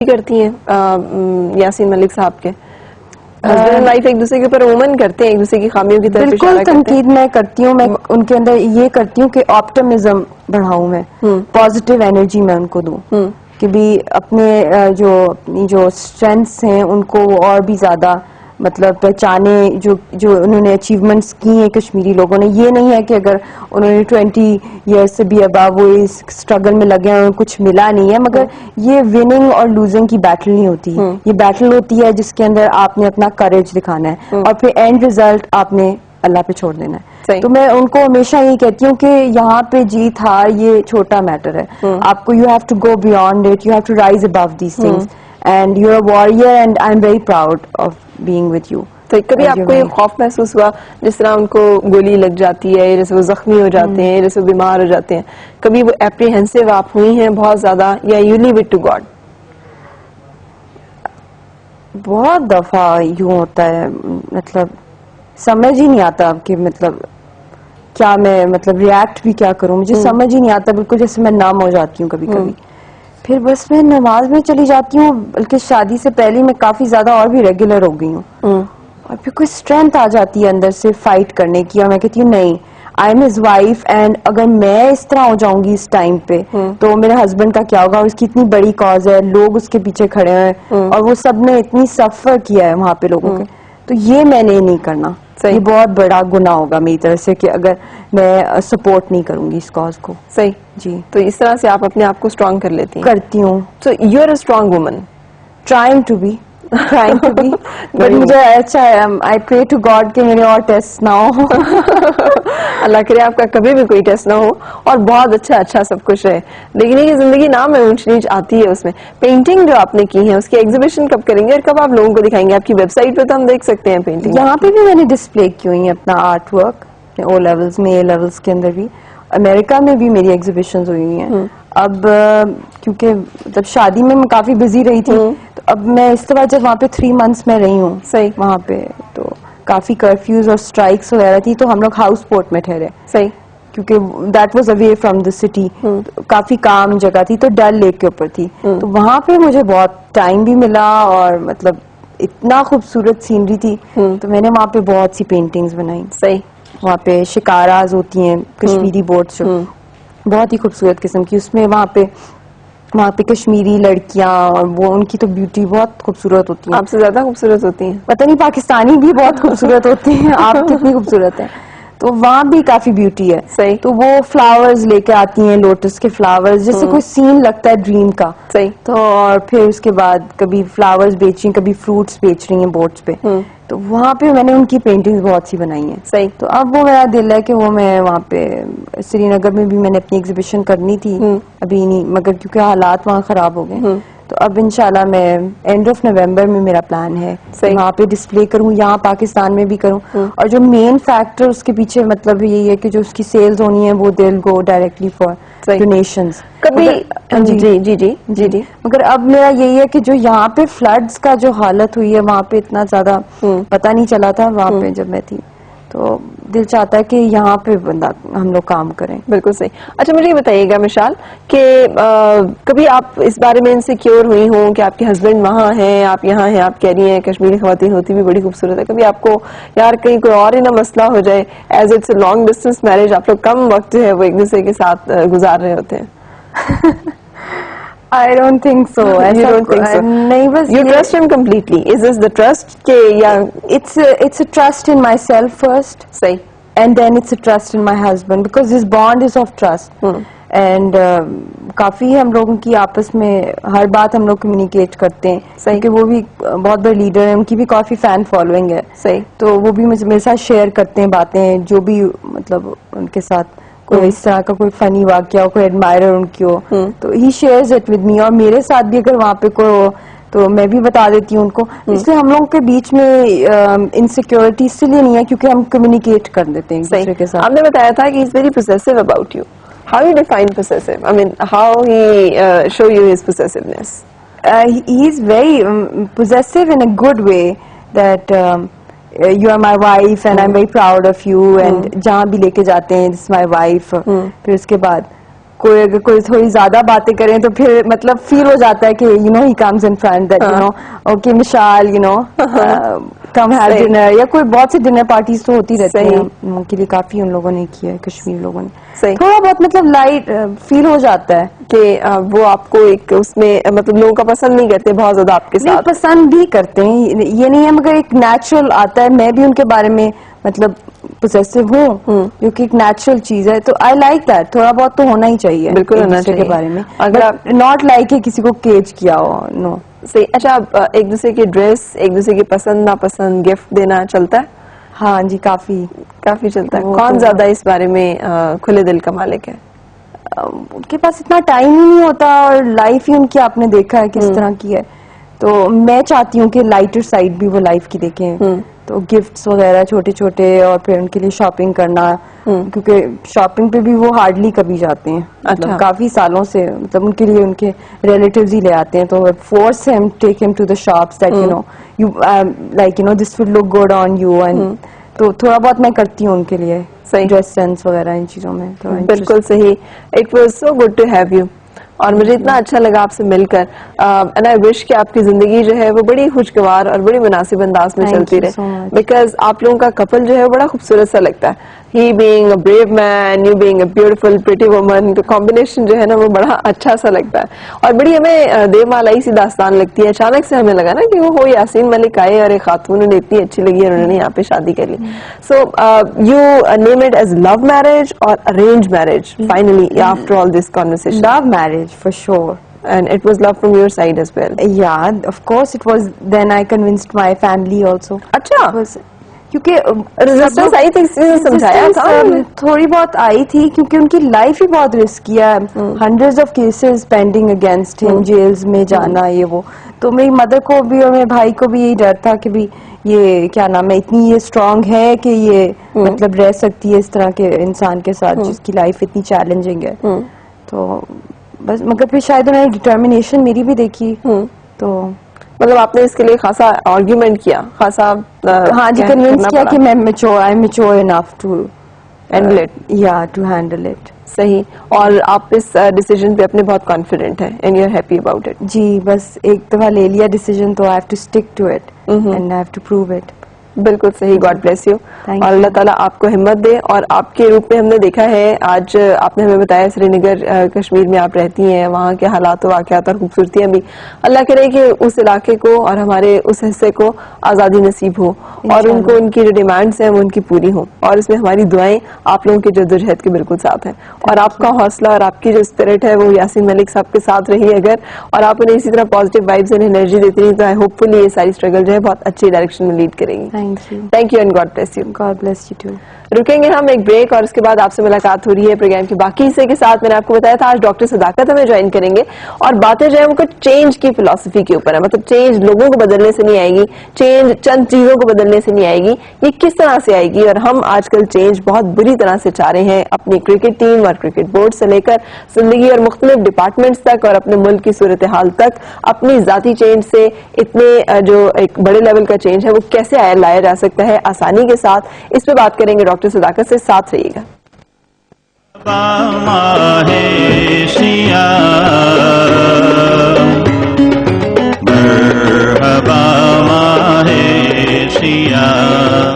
کرتی ہیں یاسین ملک صاحب کے ہسبینڈ اینڈ وائف ایک دوسرے کے اوپر عموماً کرتے ہیں ایک دوسرے کی خامیوں کی طرف بالکل تنقید میں کرتی ہوں. میں ان کے اندر یہ کرتی ہوں کہ آپٹمزم بڑھاؤں, میں پازیٹیو انرجی میں ان کو دوں کہ بھی اپنی جو اسٹرینگس ہیں ان کو اور بھی زیادہ مطلب پہچانے, جو انہوں نے اچیومنٹس کی ہیں کشمیری لوگوں نے. یہ نہیں ہے کہ اگر انہوں نے 20 ایئرس سے بھی ابو وہ اس اسٹرگل میں لگے ہیں کچھ ملا نہیں ہے, مگر یہ وننگ اور لوزنگ کی بیٹل نہیں ہوتی, یہ بیٹل ہوتی ہے جس کے اندر آپ نے اپنا کریج دکھانا ہے اور پھر اینڈ ریزلٹ آپ نے اللہ پہ چھوڑ دینا ہے. تو میں ان کو ہمیشہ یہی کہتی ہوں کہ یہاں پہ جیت ہار یہ چھوٹا میٹر ہے, آپ کو you have to go beyond it, you have to rise above these things and you are warrior and I am very proud of being with you. تو کبھی آپ کو یہ خوف محسوس ہوا جس طرح ان کو گولی لگ جاتی ہے, جیسے وہ زخمی ہو جاتے ہیں, جیسے وہ بیمار ہو جاتے ہیں, کبھی وہ اپریہنسو آپ ہوئی ہیں بہت زیادہ, یا you leave it to God? بہت دفعہ یوں ہوتا ہے, مطلب سمجھ ہی نہیں آتا کہ مطلب کیا میں مطلب ریئیکٹ بھی کیا کروں, مجھے سمجھ ہی نہیں آتا, بالکل جیسے میں نم ہو جاتی ہوں کبھی کبھی. پھر بس میں نماز میں چلی جاتی ہوں, بلکہ شادی سے پہلے میں کافی زیادہ اور بھی ریگولر ہو گئی ہوں, اور پھر کوئی اسٹرینتھ آ جاتی ہے اندر سے فائٹ کرنے کی, اور میں کہتی ہوں نہیں, I am his wife, and اگر میں اس طرح ہو جاؤں گی اس ٹائم پہ تو میرے ہسبینڈ کا کیا ہوگا, اور اس کی اتنی بڑی کاز ہے, لوگ اس کے پیچھے کھڑے ہیں, اور وہ سب نے اتنی سفر کیا ہے وہاں پہ لوگوں کے, تو یہ میں نے نہیں کرنا. یہ بہت بڑا گناہ ہوگا میری طرف سے کہ اگر میں سپورٹ نہیں کروں گی اس کاز کو. صحیح جی, تو اس طرح سے آپ اپنے آپ کو اسٹرانگ کر لیتی ہیں؟ کرتی ہوں. So you are a strong woman. Trying to be but مجھے اچھا ہے, آئی پرے ٹو گاڈ کہ میرے اور ٹیسٹ نہ ہو. اللہ کرے آپ کا کبھی بھی کوئی ٹیسٹ نہ ہو اور بہت اچھا سب کچھ رہے. لیکن یہ زندگی نام ہے, اونچ نیچ آتی ہے اس میں. پینٹنگ جو آپ نے کی ہے اس کی ایگزیبیشن کب کریں گے اور کب آپ لوگوں کو دکھائیں گے؟ آپ کی ویب سائٹ پہ تو ہم دیکھ سکتے ہیں پینٹنگ. یہاں پہ بھی میں نے ڈسپلے کی ہوئی ہیں اپنا آرٹ ورک, او لیولز میں, اے لیولز کے اندر بھی, امریکہ میں بھی میری ایگزیبیشنز ہوئی ہوئی ہیں. اب کیونکہ مطلب شادی میں کافی بزی رہی تھی, تو اب میں اس طرح جب وہاں پہ 3 months میں رہی ہوں صحیح وہاں پہ, تو کافی کرفیوز اور اسٹرائکس وغیرہ تھی, تو ہم لوگ ہاؤس بوٹ میں ٹھہرے. صحیح, کیونکہ that was away from the city, کافی کام جگہ تھی, تو ڈل لیک کے اوپر تھی, تو وہاں پہ مجھے بہت ٹائم بھی ملا, اور مطلب اتنا خوبصورت سینری تھی, تو میں نے وہاں پہ بہت سی پینٹنگز بنائی. صحیح, وہاں پہ شکاراز ہوتی ہیں, کشمیری بوٹس جو بہت ہی خوبصورت قسم کی, اس میں وہاں پہ کشمیری لڑکیاں, اور وہ ان کی تو بیوٹی بہت خوبصورت ہوتی ہے. آپ سے زیادہ خوبصورت ہوتی ہیں. پتہ نہیں پاکستانی بھی بہت خوبصورت ہوتے ہیں, آپ کتنی خوبصورت ہیں. تو وہاں بھی کافی بیوٹی ہے. صحیح, تو وہ فلاورز لے کے آتی ہیں, لوٹس کے فلاورز, جیسے کوئی سین لگتا ہے ڈریم کا. صحیح, تو اور پھر اس کے بعد کبھی فلاورز بیچ رہی ہیں, کبھی فروٹس بیچ رہی ہیں بورڈز پہ, تو وہاں پہ میں نے ان کی پینٹنگز بہت سی بنائی ہیں. صحیح, تو اب وہ میرا دل ہے کہ وہ میں وہاں پہ سری نگر میں بھی میں نے اپنی ایگزیبیشن کرنی تھی, ابھی نہیں, مگر کیونکہ حالات وہاں خراب ہو گئے, تو اب انشاءاللہ میں اینڈ آف نومبر میں میرا پلان ہے وہاں پہ ڈسپلے کروں, یہاں پاکستان میں بھی کروں. اور جو مین فیکٹر اس کے پیچھے مطلب یہی ہے کہ جو اس کی سیلز ہونی ہے وہ دل گو ڈائریکٹلی فار ڈونیشنز. کبھی جی مگر اب میرا یہی ہے کہ جو یہاں پہ فلڈز کا جو حالت ہوئی ہے وہاں پہ اتنا زیادہ پتہ نہیں چلا تھا وہاں پہ جب میں تھی, تو دل چاہتا ہے کہ یہاں پہ ہم لوگ کام کریں. بالکل صحیح. اچھا مجھے یہ بتائیے گا مشال کہ کبھی آپ اس بارے میں انسیکیور ہوئی ہوں کہ آپ کے ہسبینڈ وہاں ہیں, آپ یہاں ہیں, آپ کہہ رہی ہیں کشمیری خواتین ہوتی بھی بڑی خوبصورت ہے, کبھی آپ کو یار کہیں کوئی اور ہی نہ مسئلہ ہو جائے, as it's a long distance marriage, آپ لوگ کم وقت جو ہے وہ ایک دوسرے کے ساتھ گزار رہے ہوتے ہیں؟ I don't think so. You don't think so? نہیں, بس You trust him completely. Is this the trust کہ یا it's a trust in myself first. صحیح. And then it's a trust in my husband because this bond is of trust. And کافی ہم لوگوں کی آپس میں ہر بات ہم لوگ کمیونیکیٹ کرتے ہیں. صحیح, کہ وہ بھی بہت بڑے لیڈر ہیں, ان کی بھی کافی فین فالوئنگ ہے. صحیح, تو وہ بھی میرے ساتھ شیئر کرتے ہیں باتیں, جو بھی مطلب ان کے ساتھ کوئی اس طرح کا کوئی فنی واقعہ ہو, کوئی ایڈمائرر ان کی ہو, تو ہی شیئرز اٹ ود می. اور میرے ساتھ بھی اگر وہاں پہ کوئی ہو تو میں بھی بتا دیتی ہوں ان کو. اس لیے ہم لوگوں کے بیچ میں انسیکیورٹی اس لیے نہیں ہے کیونکہ ہم کمیونیکیٹ کر دیتے ہیں ایک دوسرے کے ساتھ. آپ نے بتایا تھا کہ he is very possessive about you. How you define possessive? I mean, how he show you his possessiveness? He is very possessive in a good way that you are my wife and I'm very proud of you, and جہاں بھی لے کے جاتے ہیں this is my wife. پھر اس کے بعد کوئی اگر کوئی تھوڑی زیادہ باتیں کریں تو پھر مطلب فیل ہو جاتا ہے کہ you know he comes in front that you know okay Mishal you know come have dinner, یا کوئی بہت سی ڈنر پارٹیز تو ہوتی رہتی ہیں ان کے لیے, کافی ان لوگوں نے کیا ہے کشمیر لوگوں نے, تھوڑا بہت مطلب لائٹ فیل ہو جاتا ہے کہ وہ آپ کو ایک اس میں مطلب لوگوں کا پسند نہیں کرتے بہت زیادہ آپ کے ساتھ, پسند بھی کرتے ہیں یہ نہیں ہے, مگر ایک نیچرل آتا ہے, میں بھی ان کے بارے میں مطلب پوزیسو ہوں جو کہ ایک نیچرل چیز ہے, تو آئی لائک دیٹ, تھوڑا بہت تو ہونا ہی چاہیے بالکل ایک دوسرے کے بارے میں, اگر ناٹ لائک کسی کو کیج کیا ہو, نو. صحیح. اچھا, آپ ایک دوسرے کی ڈریس, ایک دوسرے کی پسند ناپسند گفٹ دینا چلتا ہے؟ ہاں جی, کافی چلتا ہے. کون زیادہ اس بارے میں کھلے دل کا مالک ہے؟ ان کے پاس اتنا ٹائم ہی نہیں ہوتا, اور لائف ہی ان کی آپ نے دیکھا ہے کس طرح کی ہے, تو میں چاہتی ہوں کہ لائٹر سائڈ بھی وہ لائف کی دیکھیں, تو گفٹس وغیرہ چھوٹے چھوٹے, اور پھر ان کے لیے شاپنگ کرنا, کیونکہ شاپنگ پہ بھی وہ ہارڈلی کبھی جاتے ہیں, مطلب کافی سالوں سے, مطلب ان کے لیے ان کے ریلیٹیوز ہی لے آتے ہیں, تو force him take him to the shops that you know you like you know this would look good on you, and تو تھوڑا بہت میں کرتی ہوں ان کے لیے ڈریس سینس وغیرہ ان چیزوں میں. بالکل صحیح. It was so good to have you, اور مجھے اتنا اچھا لگا آپ سے مل کر, اینڈ آئی وش کہ آپ کی زندگی جو ہے وہ بڑی خوشگوار اور بڑی مناسب انداز میں چلتی رہے, بیکاز آپ لوگوں کا کپل جو ہے بڑا خوبصورت سا لگتا ہے, he being a brave man, you being a beautiful pretty woman, تو کمبینیشن جو ہے نا وہ بڑا اچھا سا لگتا ہے, اور بڑی ہمیں دیو مالائی سی داستان لگتی ہے. اچانک سے ہمیں لگا نا کہ وہ یاسین ملک آئے اور ایک خاتون انہیں اتنی اچھی لگی اور انہوں نے یہاں پہ شادی کر لی. So you name it is love marriage اور arrange marriage finally after all this conversation? Love marriage for sure. And it was love from your side as well? Yeah, of course it was. Then I convinced my family also. اچھا, کیونکہ resistance آئی تھی, سمجھایا تھا تھوڑی بہت آئی تھی, کیونکہ ان کی لائف ہی بہت رسکی ہے, hundreds of cases pending against ہم, جیلز میں جانا یہ وہ, تو میری مدر کو بھی اور میرے بھائی کو بھی یہی ڈر تھا کہ بھی یہ کیا نام ہے, اتنی یہ اسٹرانگ ہے کہ یہ مطلب رہ سکتی ہے اس طرح کے انسان کے ساتھ جس کی لائف اتنی چیلنجنگ ہے, تو بس مگر پھر شاید انہوں نے ڈٹرمنیشن میری بھی دیکھی, تو مطلب آپ نے اس کے لیے خاصا آرگیومنٹ کیا, خاصا ہاں جی کنوینس کیا کہ میں mature enough to handle it, یا ٹو ہینڈل اٹ. صحیح. اور آپ اس ڈیسیجن پہ اپنے بہت کانفیڈنٹ ہیں and you are happy about it. جی, بس ایک دفعہ لے لیا ڈیسیجن تو I have to stick to it and I have to prove it. بالکل صحیح. گاڈ بلیس یو, اور اللہ تعالیٰ آپ کو ہمت دے. اور آپ کے روپ میں ہم نے دیکھا ہے, آج آپ نے ہمیں بتایا سری نگر کشمیر میں آپ رہتی ہیں, وہاں کے حالات و واقعات اور خوبصورتیاں بھی, اللہ کرے کہ اس علاقے کو اور ہمارے اس حصے کو آزادی نصیب ہو, اور ان کو ان کی جو ڈیمانڈس ہیں وہ ان کی پوری ہوں, اور اس میں ہماری دعائیں آپ لوگوں کی جدوجہد کے بالکل ساتھ ہیں, اور آپ کا حوصلہ اور آپ کی جو اسپرٹ ہے وہ یاسین ملک صاحب کے ساتھ رہی اگر, اور آپ انہیں اسی طرح پازیٹیو وائبس اینڈ انرجی دیتی رہی, تو آئی ہوپ فلی یہ ساری اسٹرگل جو ہے بہت اچھی ڈائریکشن میں لیڈ کریں گی. Thank you and God bless you. God bless you too. رکیں گے ہم ایک بریک, اور اس کے بعد آپ سے ملاقات ہو رہی ہے پروگرام کے باقی حصے کے ساتھ. میں نے آپ کو بتایا تھا آج ڈاکٹر صداقت ہمیں جوائن کریں گے, اور باتیں جو ہے وہ کچھ چینج کی فلسفی کے اوپر ہے. مطلب چینج لوگوں کو بدلنے سے نہیں آئے گی, چینج چند چیزوں کو بدلنے سے نہیں آئے گی, یہ کس طرح سے آئے گی. اور ہم آج کل چینج بہت بری طرح سے چاہ رہے ہیں, اپنی کرکٹ ٹیم اور کرکٹ بورڈ سے لے کر زندگی اور مختلف ڈپارٹمنٹس تک, اور اپنے ملک کی صورتحال تک. اپنی ذاتی چینج سے اتنے جو ایک بڑے لیول کا چینج ہے وہ کیسے لایا جا سکتا ہے آسانی کے ساتھ, اس پہ بات کریں گے ڈاکٹر صداقت سے. ساتھ رہیے گا. مرحبا ماہ شیعہ